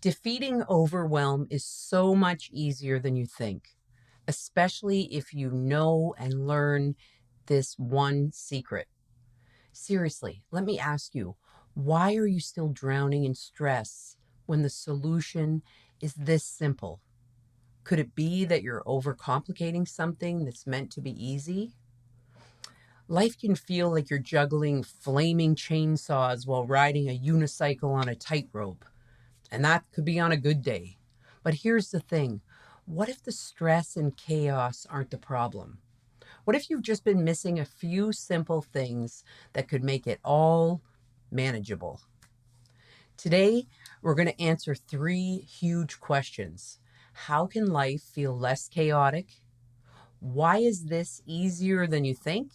Defeating overwhelm is so much easier than you think, especially if you know and learn this one secret. Seriously, let me ask you, why are you still drowning in stress when the solution is this simple? Could it be that you're overcomplicating something that's meant to be easy? Life can feel like you're juggling flaming chainsaws while riding a unicycle on a tightrope. And that could be on a good day. But here's the thing. What if the stress and chaos aren't the problem? What if you've just been missing a few simple things that could make it all manageable? Today, we're going to answer three huge questions. How can life feel less chaotic? Why is this easier than you think?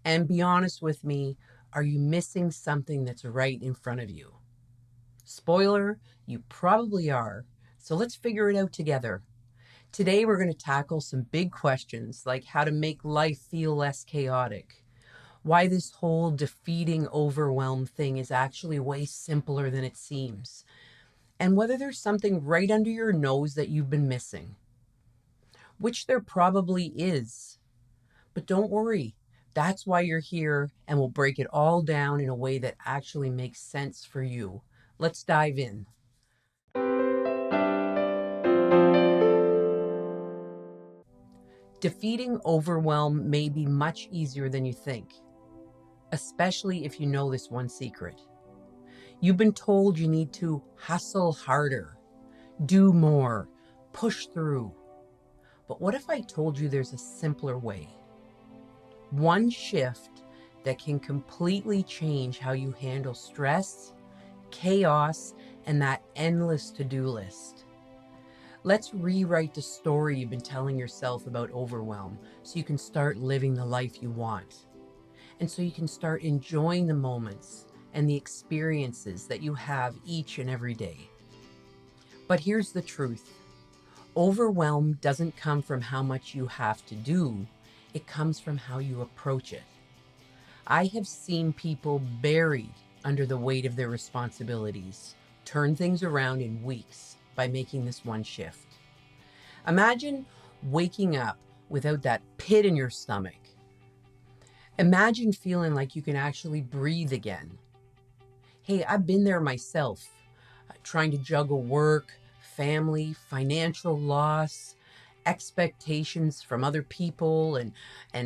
And be honest with me, are you missing something that's right in front of you? Spoiler, you probably are. So let's figure it out together. Today, we're going to tackle some big questions like how to make life feel less chaotic, why this whole defeating overwhelm thing is actually way simpler than it seems, and whether there's something right under your nose that you've been missing, which there probably is. But don't worry, that's why you're here, and we'll break it all down in a way that actually makes sense for you. Let's dive in. Defeating overwhelm may be much easier than you think, especially if you know this one secret. You've been told you need to hustle harder, do more, push through. But what if I told you there's a simpler way? One shift that can completely change how you handle stress, chaos, and that endless to-do list. Let's rewrite the story you've been telling yourself about overwhelm so you can start living the life you want. And so you can start enjoying the moments and the experiences that you have each and every day. But here's the truth. Overwhelm doesn't come from how much you have to do. It comes from how you approach it. I have seen people buried under the weight of their responsibilities turn things around in weeks by making this one shift. Imagine waking up without that pit in your stomach. Imagine feeling like you can actually breathe again. Hey, I've been there myself, trying to juggle work, family, financial loss, expectations from other people and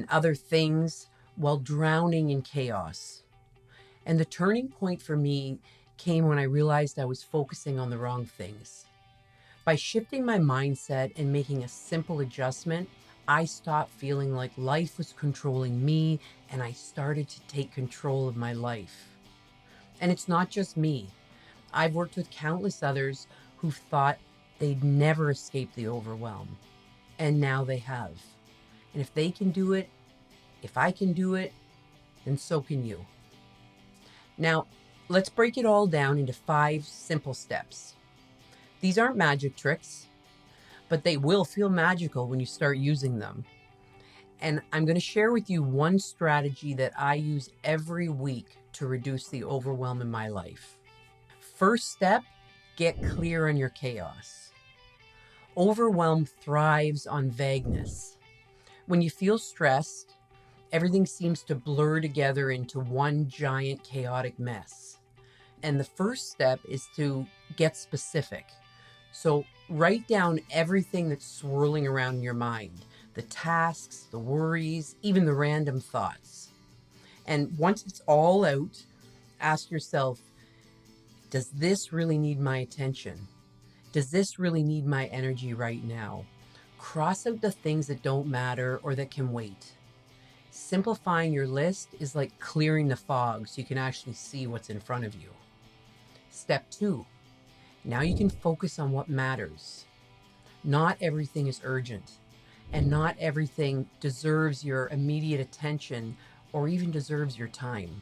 other things while drowning in chaos. And the turning point for me came when I realized I was focusing on the wrong things. By shifting my mindset and making a simple adjustment, I stopped feeling like life was controlling me, and I started to take control of my life. And it's not just me. I've worked with countless others who thought they'd never escape the overwhelm, and now they have. And if they can do it, if I can do it, then so can you. Now, let's break it all down into 5 simple steps. These aren't magic tricks, but they will feel magical when you start using them. And I'm going to share with you one strategy that I use every week to reduce the overwhelm in my life. First step, get clear on your chaos. Overwhelm thrives on vagueness. When you feel stressed, everything seems to blur together into one giant chaotic mess. And the first step is to get specific. So write down everything that's swirling around in your mind, the tasks, the worries, even the random thoughts. And once it's all out, ask yourself, does this really need my attention? Does this really need my energy right now? Cross out the things that don't matter or that can wait. Simplifying your list is like clearing the fog so you can actually see what's in front of you. Step 2. Now you can focus on what matters. Not everything is urgent, and not everything deserves your immediate attention or even deserves your time.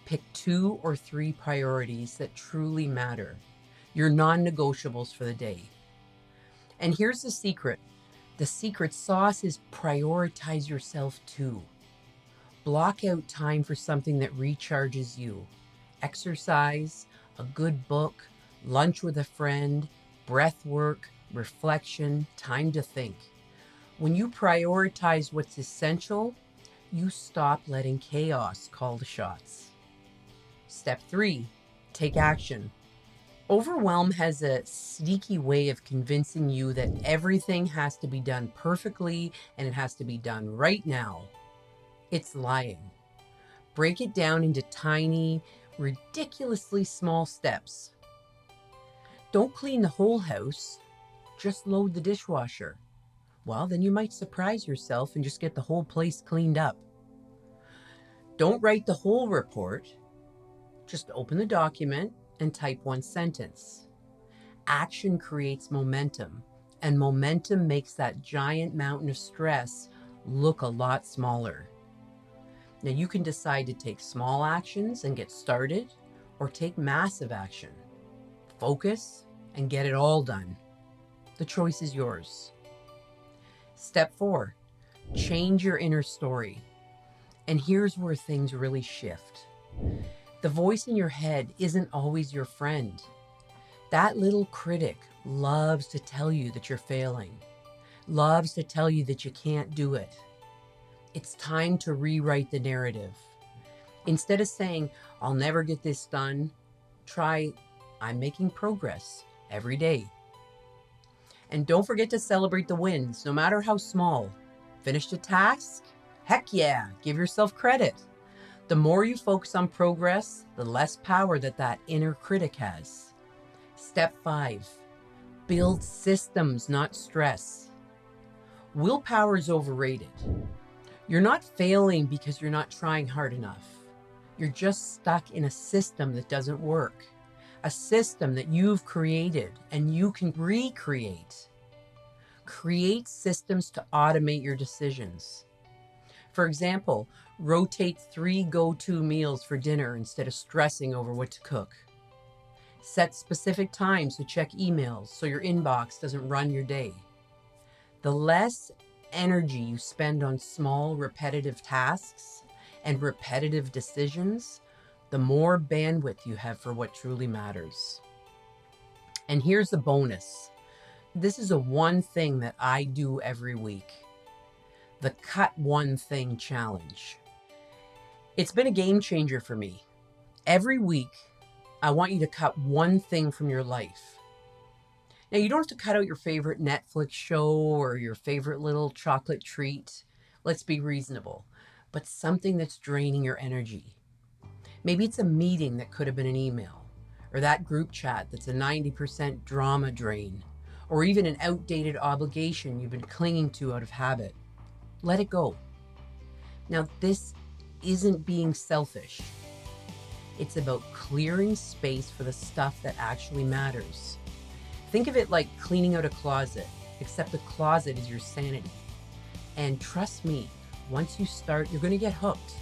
Pick 2 or 3 priorities that truly matter, your non-negotiables for the day. And here's the secret. The secret sauce is prioritize yourself too. Block out time for something that recharges you. Exercise, a good book, lunch with a friend, breath work, reflection, time to think. When you prioritize what's essential, you stop letting chaos call the shots. Step 3, take action. Overwhelm has a sneaky way of convincing you that everything has to be done perfectly and it has to be done right now. It's lying. Break it down into tiny, ridiculously small steps. Don't clean the whole house, just load the dishwasher. Well, then you might surprise yourself and just get the whole place cleaned up. Don't write the whole report, just open the document and type one sentence. Action creates momentum, and momentum makes that giant mountain of stress look a lot smaller. Now you can decide to take small actions and get started, or take massive action. Focus and get it all done. The choice is yours. Step 4, change your inner story. And here's where things really shift. The voice in your head isn't always your friend. That little critic loves to tell you that you're failing, loves to tell you that you can't do it. It's time to rewrite the narrative. Instead of saying, I'll never get this done, try, I'm making progress every day. And don't forget to celebrate the wins, no matter how small. Finished a task? Heck yeah, give yourself credit. The more you focus on progress, the less power that inner critic has. Step 5, build systems, not stress. Willpower is overrated. You're not failing because you're not trying hard enough. You're just stuck in a system that doesn't work. A system that you've created and you can recreate. Create systems to automate your decisions. For example, rotate 3 go-to meals for dinner instead of stressing over what to cook. Set specific times to check emails so your inbox doesn't run your day. The less energy you spend on small, repetitive tasks and repetitive decisions, the more bandwidth you have for what truly matters. And here's the bonus. This is a one thing that I do every week. The Cut One Thing Challenge. It's been a game changer for me. Every week, I want you to cut one thing from your life. Now, you don't have to cut out your favorite Netflix show or your favorite little chocolate treat. Let's be reasonable. But something that's draining your energy. Maybe it's a meeting that could have been an email, or that group chat that's a 90% drama drain, or even an outdated obligation you've been clinging to out of habit. Let it go. Now, this isn't being selfish. It's about clearing space for the stuff that actually matters. Think of it like cleaning out a closet, except the closet is your sanity. And trust me, once you start, you're going to get hooked.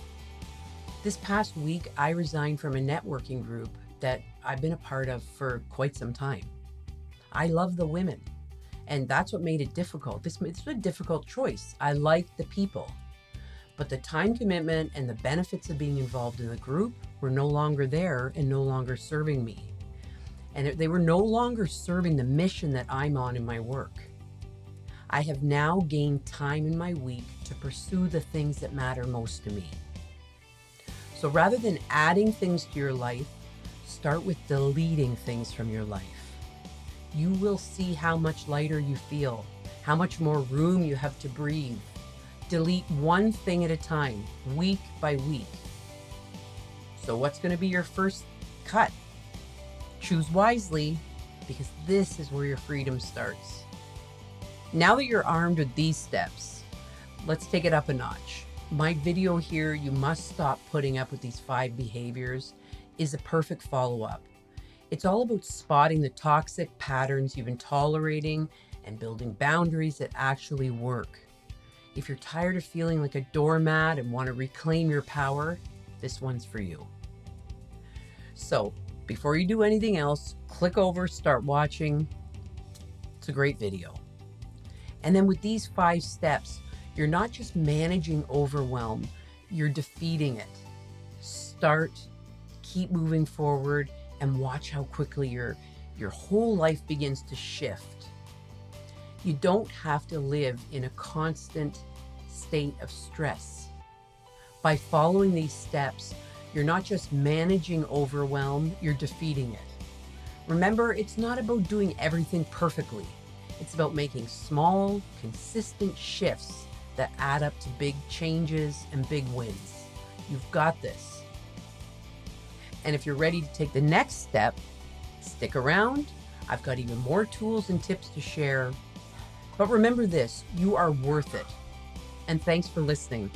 This past week, I resigned from a networking group that I've been a part of for quite some time. I love the women, and that's what made it difficult. This was a difficult choice. I liked the people, but the time commitment and the benefits of being involved in the group were no longer there and no longer serving me. And they were no longer serving the mission that I'm on in my work. I have now gained time in my week to pursue the things that matter most to me. So rather than adding things to your life, start with deleting things from your life. You will see how much lighter you feel, how much more room you have to breathe. Delete one thing at a time, week by week. So what's going to be your first cut? Choose wisely, because this is where your freedom starts. Now that you're armed with these steps, let's take it up a notch. My video here, you must stop putting up with these 5 behaviors, is a perfect follow-up. It's all about spotting the toxic patterns you've been tolerating and building boundaries that actually work. If you're tired of feeling like a doormat and want to reclaim your power, this one's for you. So, before you do anything else, click over, start watching. It's a great video. And then with these 5 steps, you're not just managing overwhelm, you're defeating it. Start, keep moving forward, and watch how quickly your your whole life begins to shift. You don't have to live in a constant state of stress. By following these steps, you're not just managing overwhelm, you're defeating it. Remember, it's not about doing everything perfectly. It's about making small, consistent shifts that add up to big changes and big wins. You've got this. And if you're ready to take the next step, stick around. I've got even more tools and tips to share. But remember this, you are worth it. And thanks for listening.